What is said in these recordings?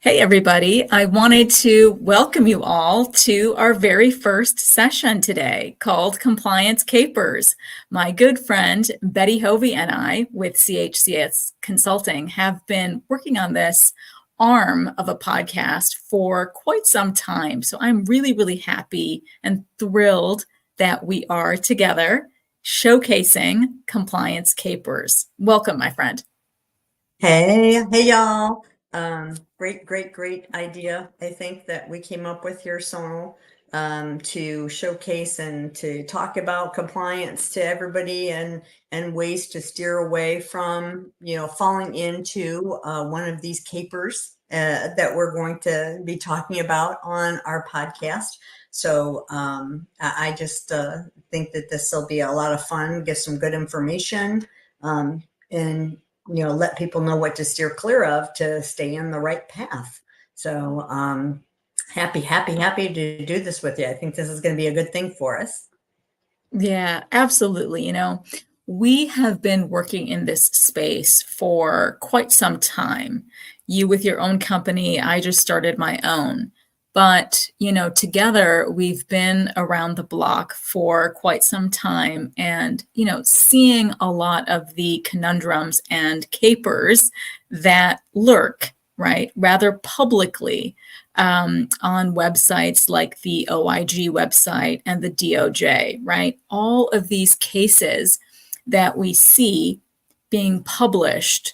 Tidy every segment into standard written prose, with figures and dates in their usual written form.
Hey, everybody. I wanted to welcome you all to our very first session today called Compliance Capers. My good friend Betty Hovey and I with CHCS Consulting have been working on this arm of a podcast for quite some time. So I'm really, really happy and thrilled that we are together showcasing Compliance Capers. Welcome, my friend. Hey y'all. Great idea. I think that we came up with here, Sonal, to showcase and to talk about compliance to everybody and ways to steer away from, falling into one of these capers that we're going to be talking about on our podcast. So I just think that this will be a lot of fun, get some good information, and let people know what to steer clear of to stay in the right path. So happy to do this with you. I think this is going to be a good thing for us. Yeah, absolutely. We have been working in this space for quite some time. You with your own company, I just started my own. But, together we've been around the block for quite some time and, seeing a lot of the conundrums and capers that lurk, right, rather publicly on websites like the OIG website and the DOJ, right? All of these cases that we see being published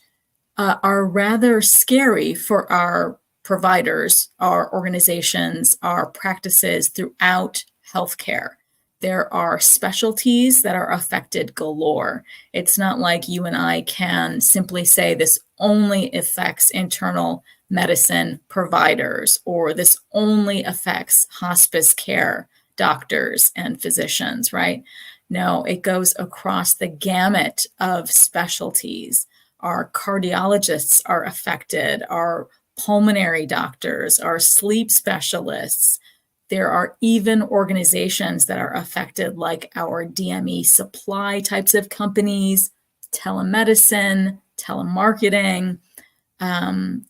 are rather scary for our providers, our organizations, our practices throughout healthcare. There are specialties that are affected galore. It's not like you and I can simply say this only affects internal medicine providers or this only affects hospice care doctors and physicians, right? No, it goes across the gamut of specialties. Our cardiologists are affected, our pulmonary doctors, our sleep specialists. There are even organizations that are affected, like our DME supply types of companies, telemedicine, telemarketing.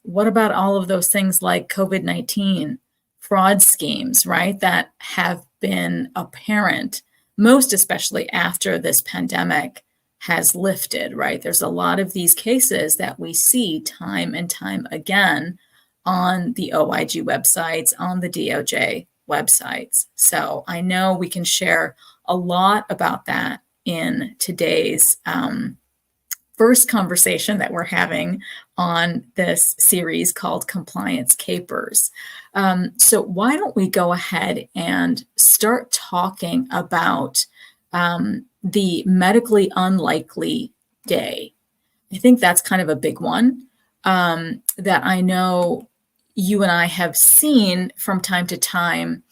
What about all of those things like COVID-19, fraud schemes, right, that have been apparent, most especially after this pandemic has lifted, right? There's a lot of these cases that we see time and time again on the OIG websites, on the DOJ websites. So I know we can share a lot about that in today's first conversation that we're having on this series called Compliance Capers. So why don't we go ahead and start talking about the medically unlikely day? I think that's kind of a big one that I know you and I have seen from time to time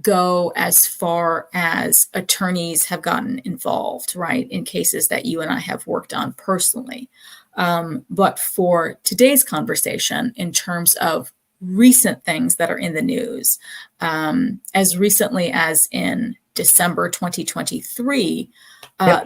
go as far as attorneys have gotten involved, right, in cases that you and I have worked on personally. But for today's conversation, in terms of recent things that are in the news, as recently as in December 2023,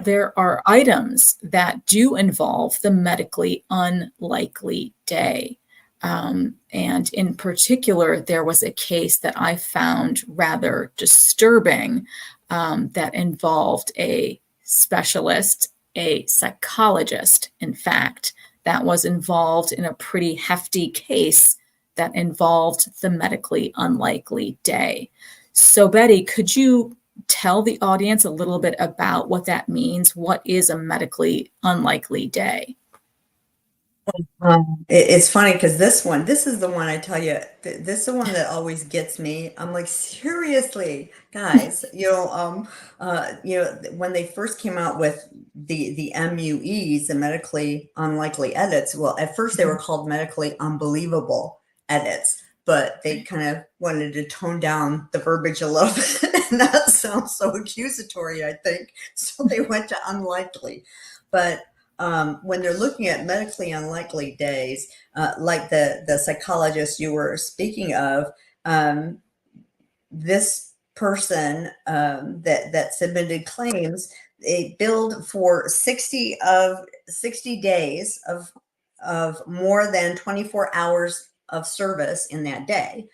there are items that do involve the medically unlikely day. And in particular, there was a case that I found rather disturbing that involved a specialist, a psychologist, in fact, that was involved in a pretty hefty case that involved the medically unlikely day. So, Betty, could you tell the audience a little bit about what that means? What is a medically unlikely day? It's funny because this is the one I tell you, this is the one that always gets me. I'm like, seriously, guys, when they first came out with the MUEs, the medically unlikely edits, well, at first they were called medically unbelievable edits, but they kind of wanted to tone down the verbiage a little bit, and that sounds so accusatory, I think. So they went to unlikely, but when they're looking at medically unlikely days, like the psychologist you were speaking of, this person that submitted claims, they billed for 60 days of of more than 24 hours of service in that day.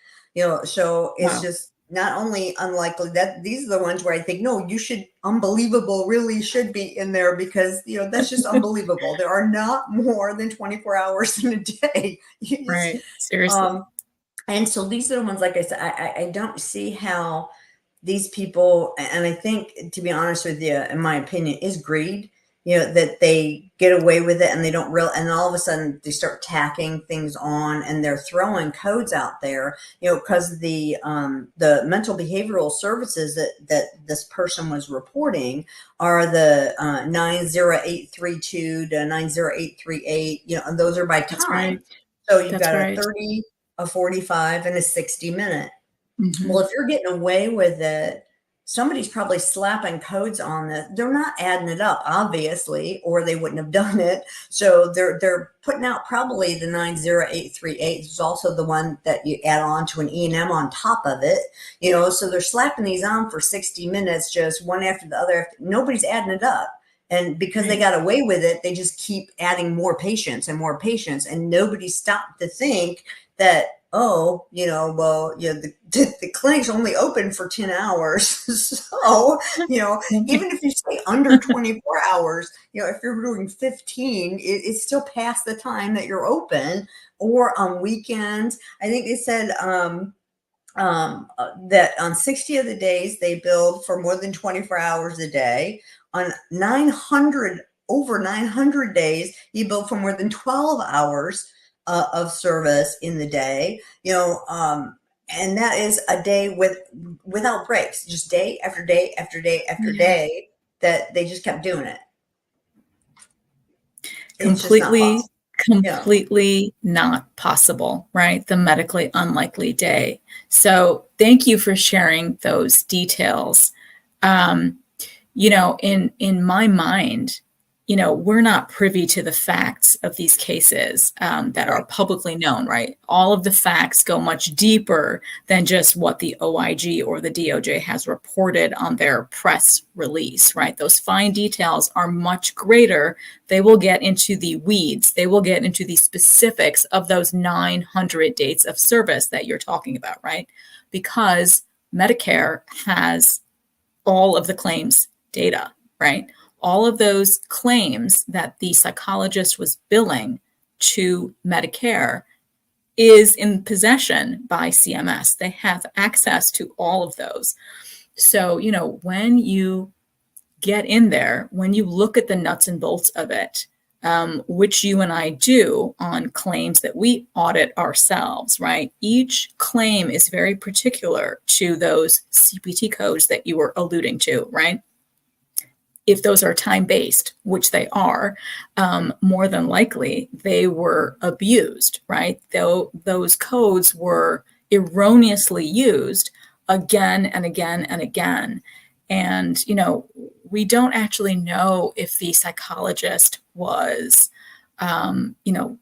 So it's Wow. just not only unlikely that these are the ones where I think, no, you should, unbelievable really should be in there because, that's just unbelievable. There are not more than 24 hours in a day. You just, Right. Seriously. um, and so these are the ones, like I said, I don't see how these people, and I think, to be honest with you, in my opinion, is greed. That they get away with it and they don't real, and all of a sudden they start tacking things on and they're throwing codes out there. Because the mental behavioral services that this person was reporting are the 90832 to 90838. And those are by That's right. time. So you've That's got a right. 30, a 45, and a 60-minute. Well, Mhm. if you're getting away with it, somebody's probably slapping codes on it. They're not adding it up, obviously, or they wouldn't have done it. So they're putting out probably the 90838 is also the one that you add on to an E&M on top of it. So they're slapping these on for 60 minutes, just one after the other. Nobody's adding it up. And because they Right. got away with it, they just keep adding more patients and more patients. And nobody stopped to think that, oh, well, the clinic's only open for 10 hours. So, even if you stay under 24 hours, if you're doing 15, it's still past the time that you're open. Or on weekends, I think they said, that on 60 of the days they billed for more than 24 hours a day. On 900, over 900 days, you bill for more than 12 hours of service in the day. And that is a day without breaks, just day after day after day after Yeah. day, that they just kept doing it. It's just not Completely, possible. Yeah. completely not possible, right? The medically unlikely day. So thank you for sharing those details. Um, in my mind, we're not privy to the facts of these cases that are Right. publicly known, right? All of the facts go much deeper than just what the OIG or the DOJ has reported on their press release, right? Those fine details are much greater. They will get into the weeds. They will get into the specifics of those 900 dates of service that you're talking about, right? Because Medicare has all of the claims data, right? All of those claims that the psychologist was billing to Medicare is in possession by CMS. They have access to all of those. So, when you get in there, when you look at the nuts and bolts of it, which you and I do on claims that we audit ourselves, right? Each claim is very particular to those CPT codes that you were alluding to, right? If those are time based, which they are, more than likely they were abused, right? Though those codes were erroneously used again and again and again. And, we don't actually know if the psychologist was,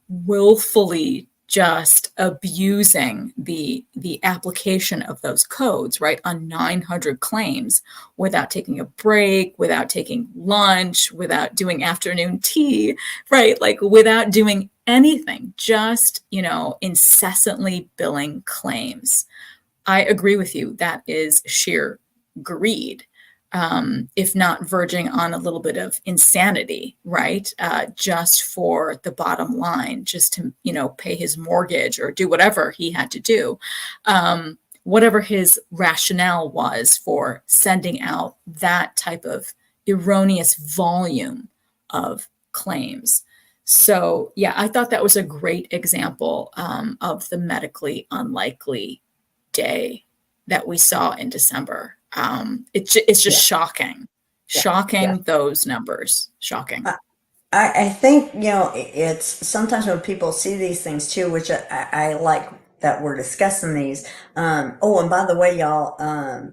willfully just abusing the application of those codes, right, on 900 claims without taking a break, without taking lunch, without doing afternoon tea, right? Like without doing anything, just, incessantly billing claims. I agree with you. That is sheer greed, if not verging on a little bit of insanity, right? Just for the bottom line, just to, pay his mortgage or do whatever he had to do. Whatever his rationale was for sending out that type of erroneous volume of claims. So, yeah, I thought that was a great example of the medically unlikely day that we saw in December. It's just Yeah. shocking, Yeah. Yeah. shocking those numbers, shocking. I think, it's sometimes when people see these things too, which I like that we're discussing these. Oh, and by the way, y'all,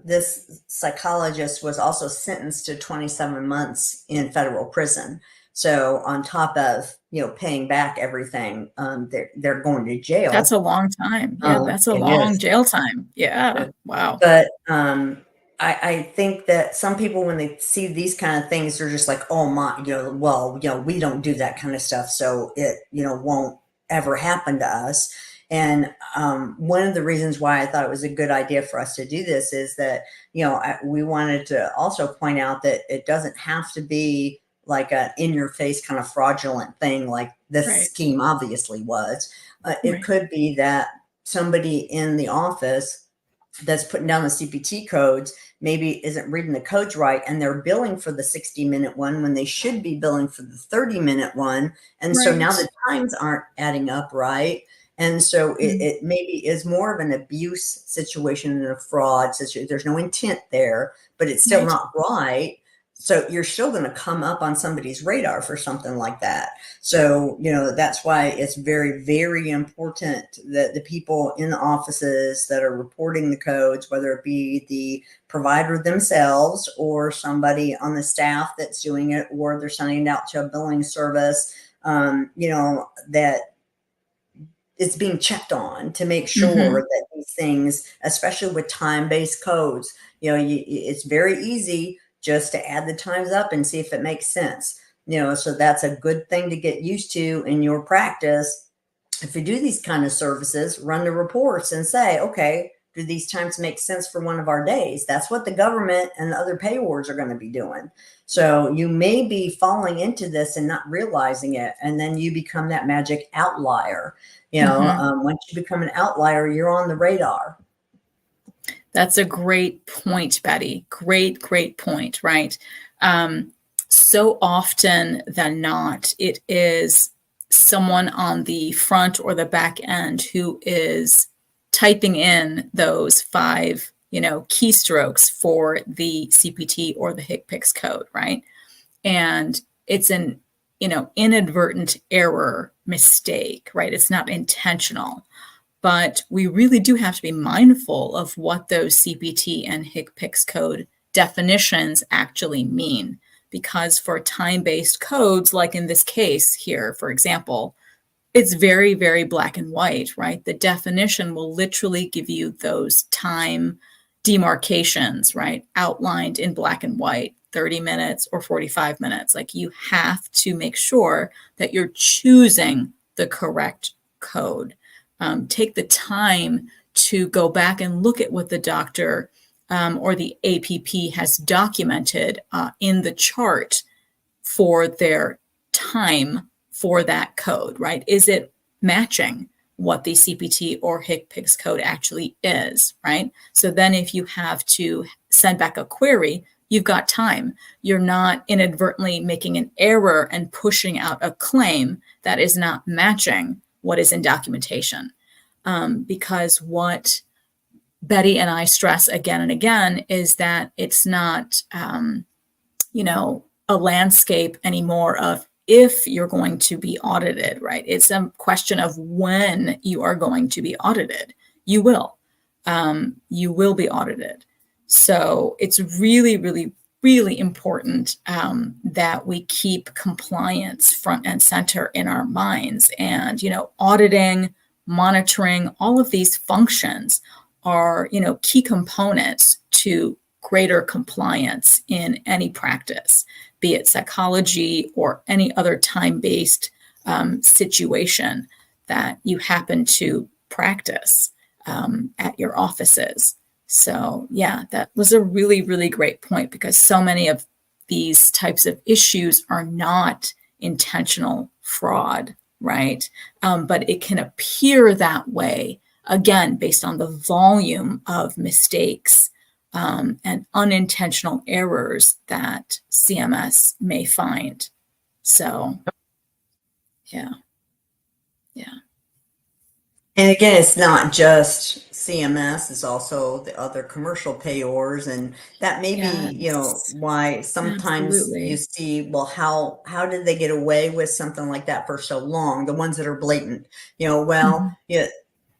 this psychologist was also sentenced to 27 months in federal prison. So on top of, paying back everything, they're going to That's jail. a long time. Yeah, that's a It long is. jail time. Yeah. Wow. But, I think that some people, when they see these kind of things, they're just like, oh my, well, we don't do that kind of stuff. So it, won't ever happen to us. And one of the reasons why I thought it was a good idea for us to do this is that, we wanted to also point out that it doesn't have to be like a in your face kind of fraudulent thing like this Right. scheme obviously was. It Right. could be that somebody in the office that's putting down the CPT codes maybe isn't reading the codes right, and they're billing for the 60-minute one when they should be billing for the 30-minute one. And so now Right. the times aren't adding up right. And so Mm. it maybe is more of an abuse situation than a fraud situation. There's no intent there, but it's still Right. not right. So you're still going to come up on somebody's radar for something like that. So, that's why it's very, very important that the people in the offices that are reporting the codes, whether it be the provider themselves or somebody on the staff that's doing it, or they're sending it out to a billing service, that it's being checked on to make sure Mhm. that these things, especially with time-based codes, it's very easy just to add the times up and see if it makes sense. So that's a good thing to get used to in your practice. If you do these kind of services, run the reports and say, okay, do these times make sense for one of our days? That's what the government and the other payors are going to be doing. So you may be falling into this and not realizing it, and then you become that magic outlier. Mhm. Once you become an outlier, you're on the radar. That's a great point, Betty. Great, great point, right? Um, so often than not, it is someone on the front or the back end who is typing in those five, keystrokes for the CPT or the HCPCS code, right? And it's an, inadvertent error mistake, right? It's not intentional. But we really do have to be mindful of what those CPT and HCPCS code definitions actually mean. Because for time based codes, like in this case here, for example, it's very, very black and white, right? The definition will literally give you those time demarcations, right? Outlined in black and white, 30 minutes or 45 minutes. Like you have to make sure that you're choosing the correct code. Take the time to go back and look at what the doctor or the APP has documented in the chart for their time for that code, right? Is it matching what the CPT or HCPCS code actually is, right? So then if you have to send back a query, you've got time. You're not inadvertently making an error and pushing out a claim that is not matching what is in documentation. Because what Betty and I stress again and again is that it's not, a landscape anymore of if you're going to be audited, right? It's a question of when you are going to be audited. You will. You will be audited. So it's really, really, really important that we keep compliance front and center in our minds. And, auditing, monitoring, all of these functions are, key components to greater compliance in any practice, be it psychology or any other time based situation that you happen to practice at your offices. So, yeah, that was a really, really great point because so many of these types of issues are not intentional fraud, right? But it can appear that way, again, based on the volume of mistakes and unintentional errors that CMS may find. So, yeah, yeah, And again, it's not just CMS, it's also the other commercial payors. And that may be, yes, why sometimes you absolutely. see, well, how did they get away with something like that for so long? The ones that are blatant, well, Mhm. yeah,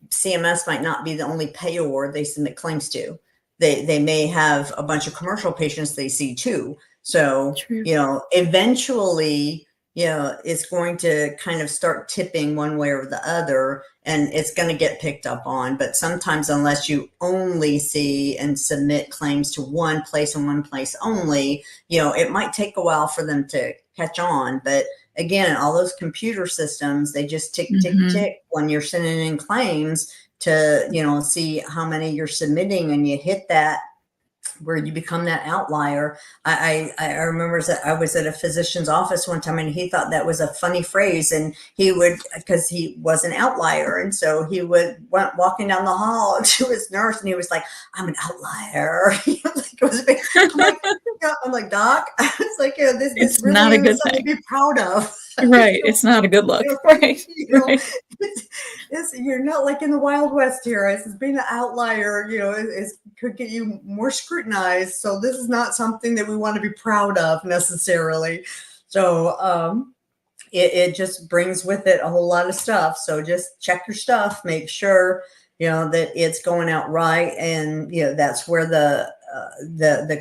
CMS might not be the only payor they submit claims to. They may have a bunch of commercial patients they see too. So, True. eventually, it's going to kind of start tipping one way or the other, and it's going to get picked up on. But sometimes, unless you only see and submit claims to one place and one place only, it might take a while for them to catch on. But again, all those computer systems, they just tick, tick, Mm-hmm. tick when you're sending in claims to, see how many you're submitting, and you hit that where you become that outlier. I remember that I was at a physician's office one time, and he thought that was a funny phrase, and he would, because he was an outlier, and so he went walking down the hall to his nurse, and he was like, "I'm an outlier." Like, it was big. I'm like, yeah, I'm like, "Doc," it's like, this It's really not a isn't good something thing. to be proud of. Right. It's not a good look. You know, Right. you know, Right. you're not like in the Wild West here. It's being an outlier, could get you more scrutinized. So this is not something that we want to be proud of necessarily. So it just brings with it a whole lot of stuff. So just check your stuff, make sure that it's going out right, and that's where the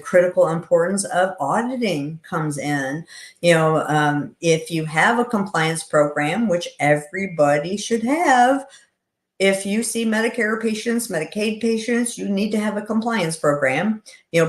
critical importance of auditing comes in. If you have a compliance program, which everybody should have, if you see Medicare patients, Medicaid patients, you need to have a compliance program.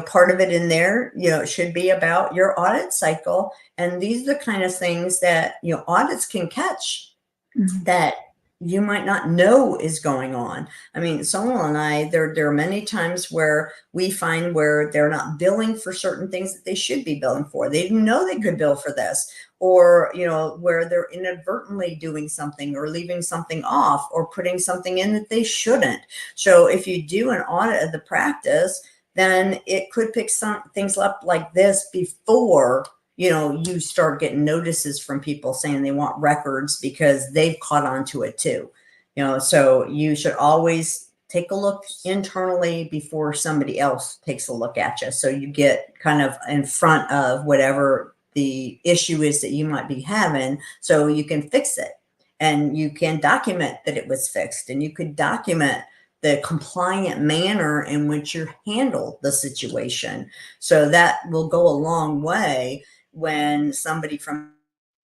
Part of it in there, it should be about your audit cycle. And these are the kind of things that, audits can catch Mhm. that you might not know is going on. I mean, Sonal and I, there are many times where we find where they're not billing for certain things that they should be billing for. They didn't know they could bill for this, or where they're inadvertently doing something or leaving something off or putting something in that they shouldn't. So if you do an audit of the practice, then it could pick some things up like this before you start getting notices from people saying they want records because they've caught on to it too. So you should always take a look internally before somebody else takes a look at you. So you get kind of in front of whatever the issue is that you might be having, so you can fix it, and you can document that it was fixed, and you could document the compliant manner in which you handled the situation. So that will go a long way when somebody from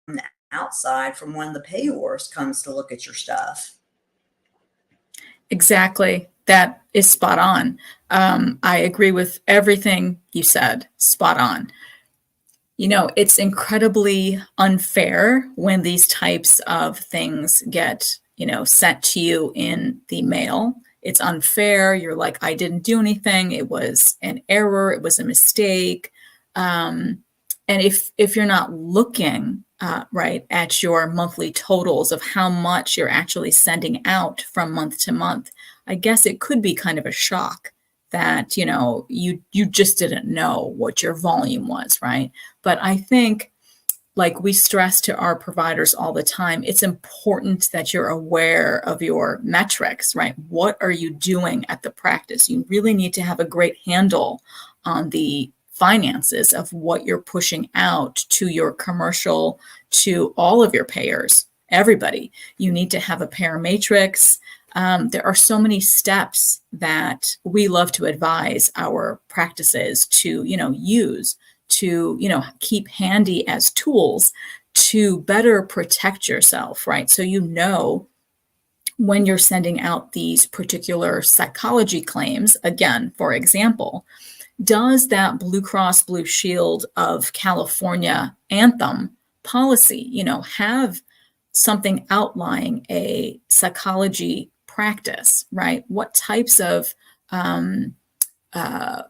the outside, from one of the payors, comes to look at your stuff. Exactly. That is spot on. I agree with everything you said. Spot on. It's incredibly unfair when these types of things get, sent to you in the mail. It's unfair. You're like, I didn't do anything. It was an error. It was a mistake. And if you're not looking right at your monthly totals of how much you're actually sending out from month to month, I guess it could be kind of a shock that you just didn't know what your volume was, right? But I think, like we stress to our providers all the time, it's important that you're aware of your metrics, right? What are you doing at the practice? You really need to have a great handle on the finances of what you're pushing out to your commercial, to all of your payers, everybody. You need to have a payer matrix. There are so many steps that we love to advise our practices to, use to, keep handy as tools to better protect yourself, right? So when you're sending out these particular psychology claims, again, for example, does that Blue Cross Blue Shield of California anthem policy, have something outlining a psychology practice, right? What types of uh,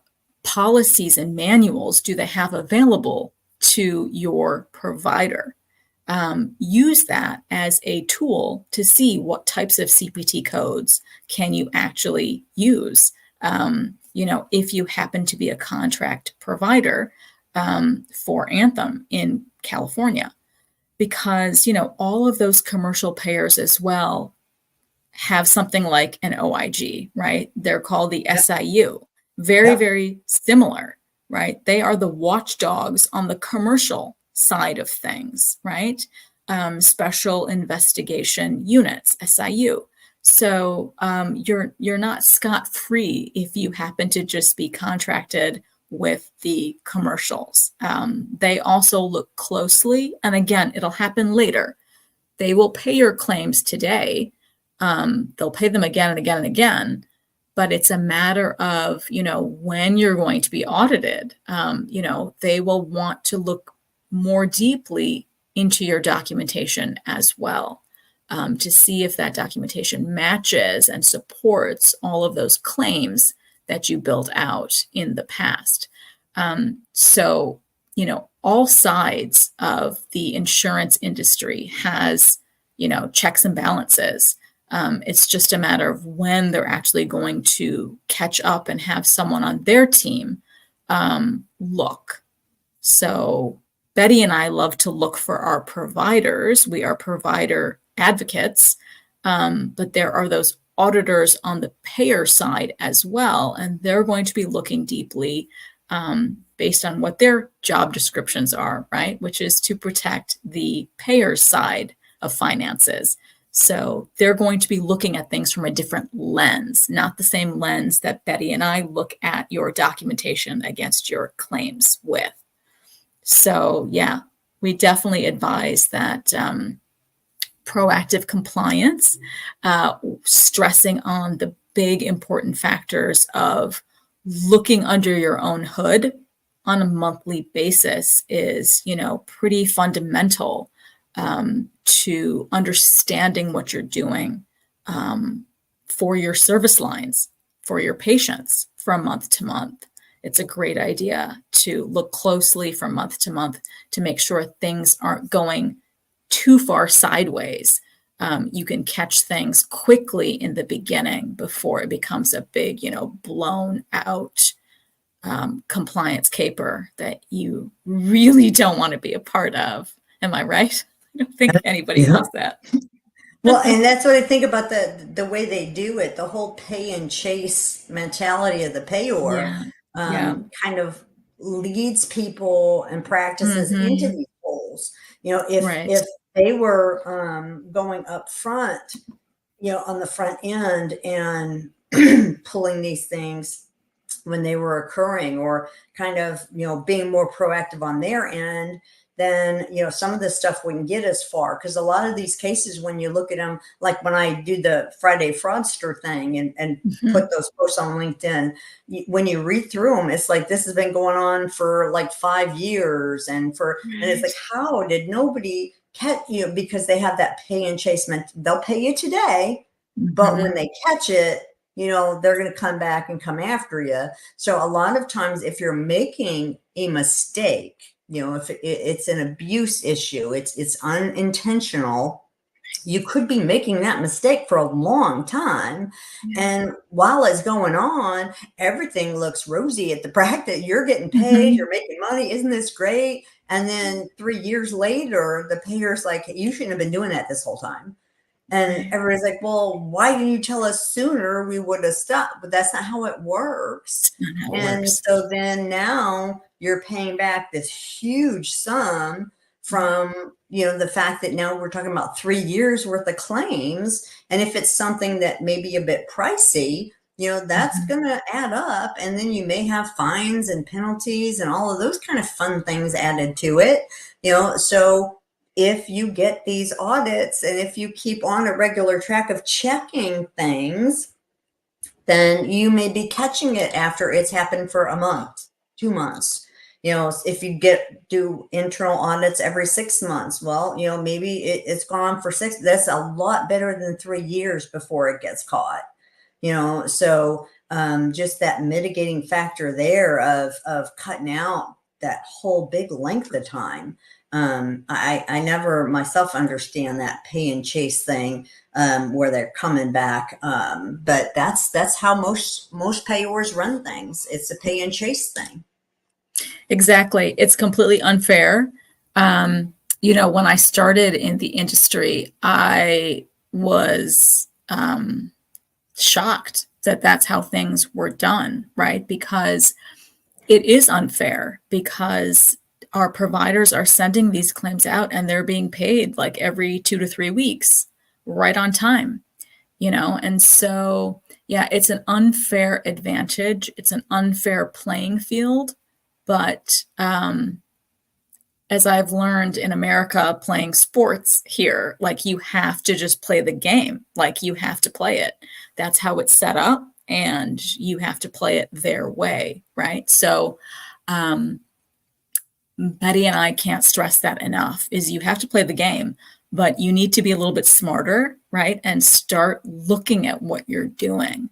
policies and manuals do they have available to your provider? Use that as a tool to see what types of CPT codes can you actually use. If you happen to be a contract provider for Anthem in California, because all of those commercial payers as well have something like an OIG, right? They're called the Yep. SIU. Very, Yep. very similar, right? They are the watchdogs on the commercial side of things, right? Special investigation units, SIU. So you're not scot-free if you happen to just be contracted with the commercials. They also look closely, and again, it'll happen later. They will pay your claims today. They'll pay them again and again and again, but it's a matter of, when you're going to be audited. They will want to look more deeply into your documentation as well, to see if that documentation matches and supports all of those claims that you built out in the past. So, all sides of the insurance industry has, checks and balances. It's just a matter of when they're actually going to catch up and have someone on their team look. So Betty and I love to look for our providers. We are provider advocates, but there are those auditors on the payer side as well, and they're going to be looking deeply based on what their job descriptions are, right? Which is to protect the payer side of finances. So they're going to be looking at things from a different lens, not the same lens that Betty and I look at your documentation against your claims with. So yeah, we definitely advise that proactive compliance, stressing on the big important factors of looking under your own hood on a monthly basis is, pretty fundamental to understanding what you're doing for your service lines, for your patients from month to month. It's a great idea to look closely from month to month to make sure things aren't going too far sideways. You can catch things quickly in the beginning before it becomes a big, blown out compliance caper that you really don't want to be a part of. Am I right? I don't think anybody Yeah. wants that. Well, and that's what I think about the way they do it, the whole pay and chase mentality of the payor, Yeah. Yeah. kind of leads people and practices into Mm-hmm. these holes. If Right. if they were going up front, on the front end and pulling these things when they were occurring, or kind of, being more proactive on their end, then, some of this stuff wouldn't get as far. Because a lot of these cases, when you look at them, like when I do the Friday fraudster thing and Mm-hmm. put those posts on LinkedIn, when you read through them, it's like, this has been going on for like 5 years. And it's like, Right. how did nobody catch you? Because they have that pay and chase they'll pay you today, but Mm-hmm. when they catch it, they're going to come back and come after you. So a lot of times, if you're making a mistake, if it's an abuse issue, it's unintentional, you could be making that mistake for a long time. Yeah. And while it's going on, everything looks rosy at the practice. You're getting paid, Mm-hmm. you're making money. Isn't this great? And then 3 years later, the payer's like, you shouldn't have been doing that this whole time. And Right. everybody's like, well, why didn't you tell us sooner? We would have stopped. But that's not how it works. Not how it And works. so then now you're paying back this huge sum Yeah. from, the fact that now we're talking about 3 years worth of claims. And if it's something that may be a bit pricey, that's Mm-hmm. going to add up. And then you may have fines and penalties and all of those kind of fun things added to it. So if you get these audits and if you keep on a regular track of checking things, then you may be catching it after it's happened for a month, 2 months. If you do internal audits every 6 months, well, maybe it's gone for six. That's a lot better than 3 years before it gets caught. So just that mitigating factor there of cutting out that whole big length of time. I never myself understand that pay and chase thing, where they're coming back. But that's how most payors run things. It's a pay and chase thing. Exactly. It's completely unfair. When I started in the industry, I was shocked that that's how things were done, right? Because it is unfair, because our providers are sending these claims out and they're being paid like every 2 to 3 weeks, right on time, and so, yeah, it's an unfair advantage. It's an unfair playing field But as I've learned in America playing sports here, like you have to just play the game. Like you have to play it. That's how it's set up, and you have to play it their way, right? So Betty and I can't stress that enough, is you have to play the game, but you need to be a little bit smarter, right? And start looking at what you're doing.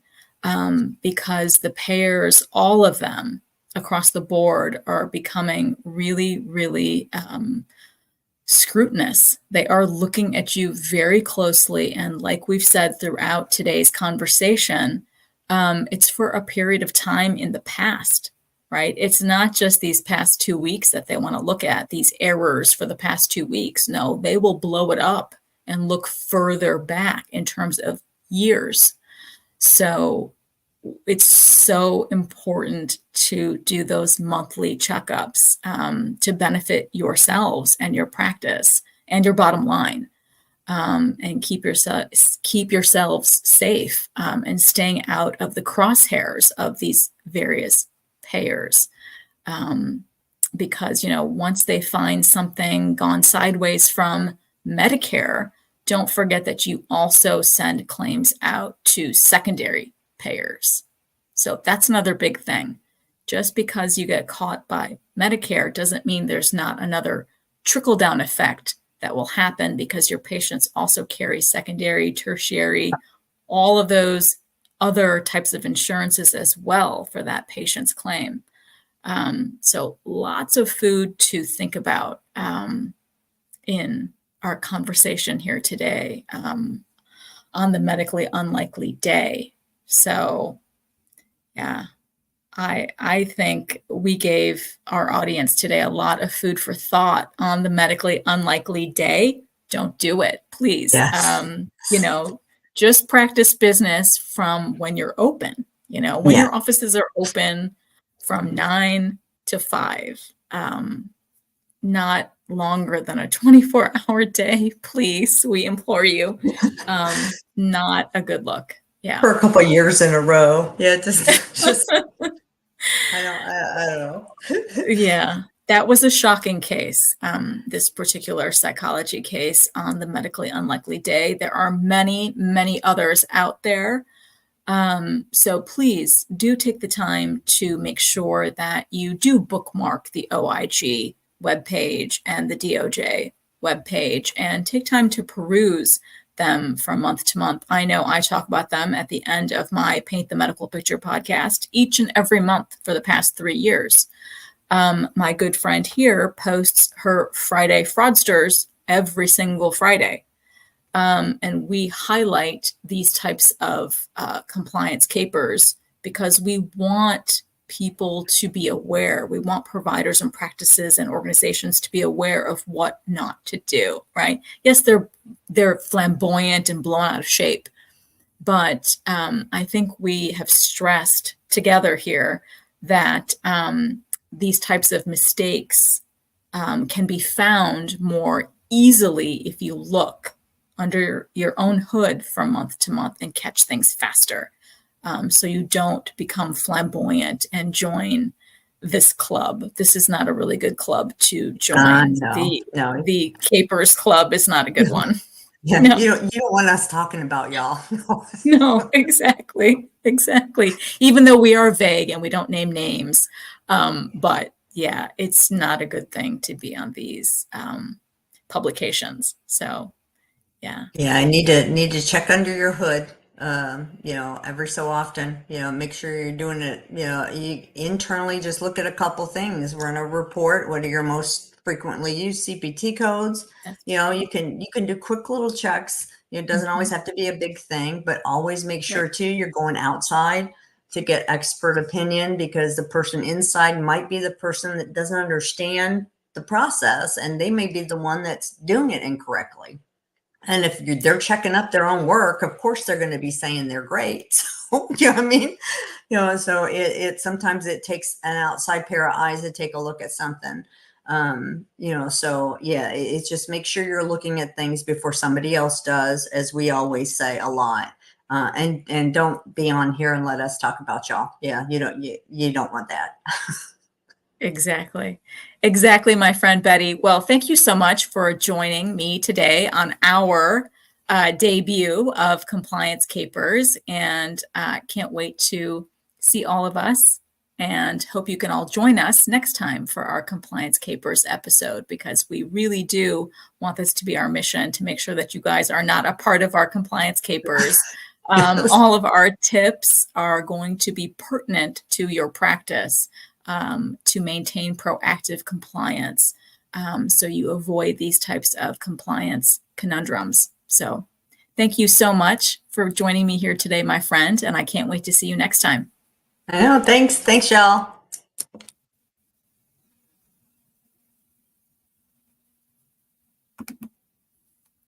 Because the payers, all of them across the board, are becoming really, really scrutinous. They are looking at you very closely. And like we've said throughout today's conversation, it's for a period of time in the past, right? It's not just these past 2 weeks that they want to look at, these errors for the past 2 weeks. No, they will blow it up and look further back in terms of years. So it's so important to do those monthly checkups to benefit yourselves and your practice and your bottom line, and keep yourselves safe, and staying out of the crosshairs of these various payers. Because, once they find something gone sideways from Medicare, don't forget that you also send claims out to secondary payers. So that's another big thing. Just because you get caught by Medicare doesn't mean there's not another trickle-down effect that will happen, because your patients also carry secondary, tertiary, all of those other types of insurances as well for that patient's claim. So lots of food to think about in our conversation here today on the medically unlikely day. So, yeah, I think we gave our audience today a lot of food for thought on the medically unlikely day. Don't do it, please. Yes. Just practice business from when you're open, when Yeah. your offices are open from 9 to 5, not longer than a 24-hour day, please. We implore you. Not a good look. Yeah. For a couple of years in a row. Yeah, just I don't know. Yeah, that was a shocking case, this particular psychology case on the medically unlikely day. There are many, many others out there. So please do take the time to make sure that you do bookmark the OIG webpage and the DOJ webpage, and take time to peruse them from month to month. I know I talk about them at the end of my Paint the Medical Picture podcast each and every month for the past 3 years. My good friend here posts her Friday fraudsters every single Friday. And we highlight these types of compliance capers because we want people to be aware. We want providers and practices and organizations to be aware of what not to do, right? Yes, they're flamboyant and blown out of shape, but I think we have stressed together here that these types of mistakes can be found more easily if you look under your own hood from month to month and catch things faster. So you don't become flamboyant and join this club. This is not a really good club to join. No. The Capers Club is not a good one. Yeah, No. you don't want us talking about y'all. No, exactly. Even though we are vague and we don't name names, but yeah, it's not a good thing to be on these publications. So, yeah. Yeah, I need to check under your hood, every so often, make sure you're doing it, you internally just look at a couple things, run a report. What are your most frequently used CPT codes? You can do quick little checks. It doesn't always have to be a big thing, but always make sure too, you're going outside to get expert opinion, because the person inside might be the person that doesn't understand the process, and they may be the one that's doing it incorrectly. And if they're checking up their own work, of course they're going to be saying they're great. So, you know what I mean? So it sometimes it takes an outside pair of eyes to take a look at something. So yeah, it's just make sure you're looking at things before somebody else does, as we always say a lot. And don't be on here and let us talk about y'all. Yeah, you don't want that. Exactly. Exactly, my friend Betty. Well, thank you so much for joining me today on our debut of Compliance Capers, and can't wait to see all of us and hope you can all join us next time for our Compliance Capers episode, because we really do want this to be our mission to make sure that you guys are not a part of our Compliance Capers. Yes. All of our tips are going to be pertinent to your practice, to maintain proactive compliance, so you avoid these types of compliance conundrums. So thank you so much for joining me here today, my friend, and I can't wait to see you next time. I know. Thanks. Thanks, y'all.